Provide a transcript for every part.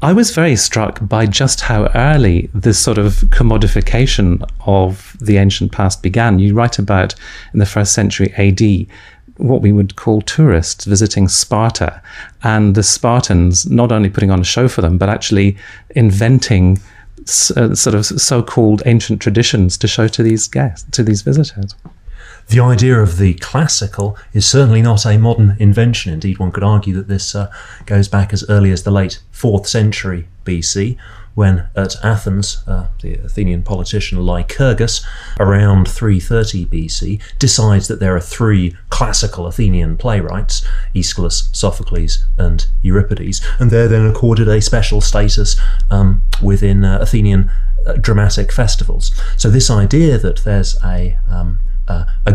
I was very struck by just how early this sort of commodification of the ancient past began. You write about, in the 1st century AD, what we would call tourists visiting Sparta, and the Spartans not only putting on a show for them, but actually inventing sort of so-called ancient traditions to show to these guests, to these visitors. The idea of the classical is certainly not a modern invention. Indeed, one could argue that this goes back as early as the late 4th century BC, when at Athens, the Athenian politician Lycurgus, around 330 BC, decides that there are 3 classical Athenian playwrights, Aeschylus, Sophocles and Euripides, and they're then accorded a special status within Athenian dramatic festivals. So this idea that there's a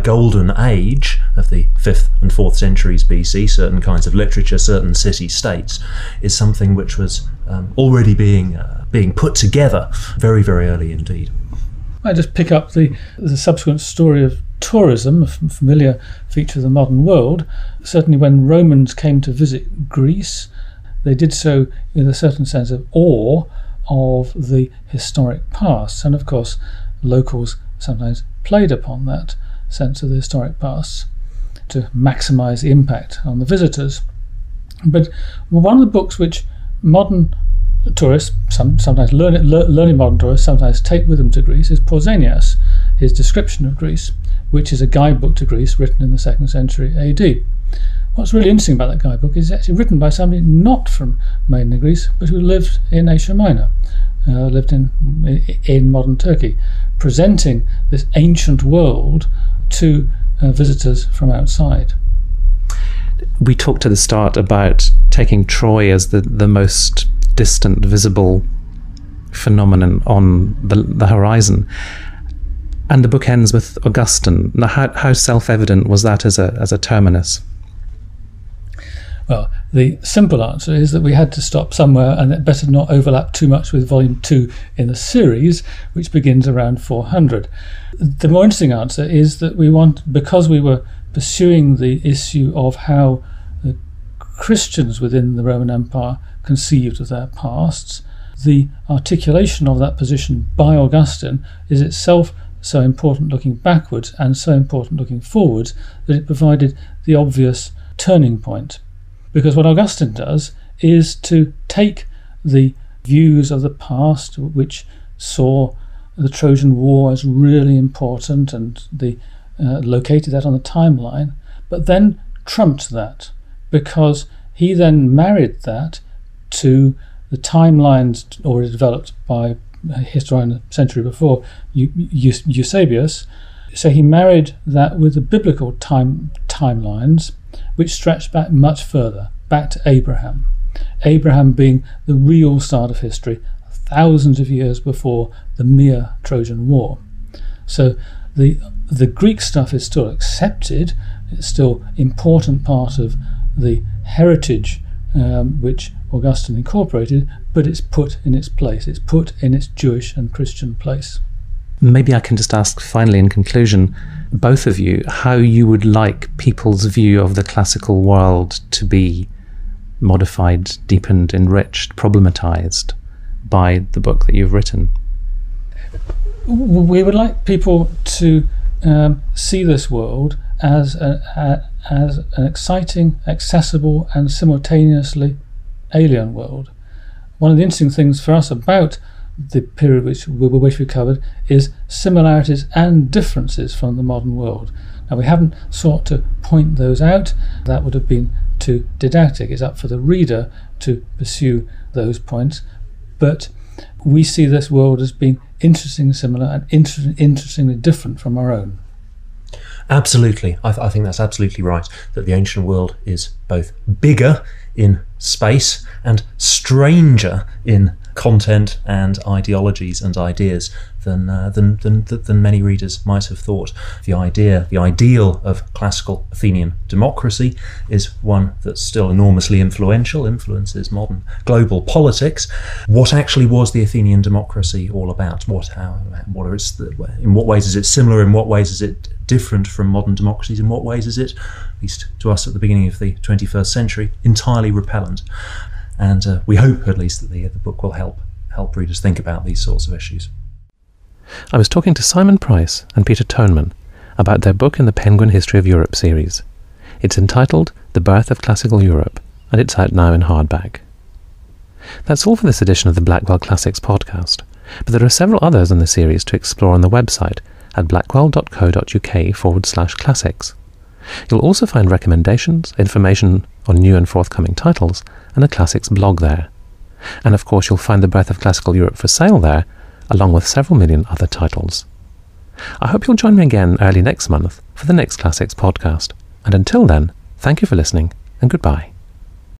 golden age of the 5th and 4th centuries BC, certain kinds of literature, certain city-states, is something which was already being put together very, very early indeed. I just pick up the subsequent story of tourism, a familiar feature of the modern world. Certainly when Romans came to visit Greece, they did so in a certain sense of awe of the historic past, and of course locals sometimes played upon that sense of the historic past to maximise the impact on the visitors. But one of the books which modern tourists, sometimes learning modern tourists, sometimes take with them to Greece is Pausanias, his description of Greece, which is a guidebook to Greece written in the 2nd century AD. What's really interesting about that guidebook is it's actually written by somebody not from mainland Greece, but who lived in Asia Minor, lived in modern Turkey, presenting this ancient world to visitors from outside. We talked at the start about taking Troy as the most distant visible phenomenon on the horizon, and the book ends with Augustine. Now, how self-evident was that as a terminus? Well, the simple answer is that we had to stop somewhere, and it better not overlap too much with volume 2 in the series, which begins around 400. The more interesting answer is that because we were pursuing the issue of how the Christians within the Roman Empire conceived of their pasts, the articulation of that position by Augustine is itself so important looking backwards and so important looking forwards that it provided the obvious turning point. Because what Augustine does is to take the views of the past, which saw the Trojan War as really important and located that on the timeline, but then trumped that, because he then married that to the timelines already developed by a historian a century before, Eusebius. So he married that with the biblical timelines, which stretched back much further, back to Abraham. Abraham being the real start of history, thousands of years before the mere Trojan War. So the Greek stuff is still accepted, it's still important part of the heritage which Augustine incorporated, but it's put in its place, it's put in its Jewish and Christian place. Maybe I can just ask finally in conclusion, both of you, how you would like people's view of the classical world to be modified, deepened, enriched, problematized by the book that you've written. We would like people to see this world as an exciting, accessible and simultaneously alien world. One of the interesting things for us about the period which we covered is similarities and differences from the modern world. Now, we haven't sought to point those out. That would have been too didactic. It's up for the reader to pursue those points. But we see this world as being interestingly similar and interestingly different from our own. Absolutely. I think that's absolutely right, that the ancient world is both bigger in space and stranger in content and ideologies and ideas than many readers might have thought. The ideal of classical Athenian democracy is one that's still enormously influential, influences modern global politics. What actually was the Athenian democracy all about? In what ways is it similar? In what ways is it different from modern democracies? In what ways is it, at least to us at the beginning of the 21st century, entirely repellent? and we hope at least that the book will help readers think about these sorts of issues. I was talking to Simon Price and Peter Thonemann about their book in the Penguin History of Europe series. It's entitled The Birth of Classical Europe, and it's out now in hardback. That's all for this edition of the Blackwell Classics podcast, but there are several others in the series to explore on the website at blackwell.co.uk/classics. You'll also find recommendations, information on new and forthcoming titles, and a classics blog there. And of course you'll find The Birth of Classical Europe for sale there, along with several million other titles. I hope you'll join me again early next month for the next Classics podcast. And until then, thank you for listening, and goodbye.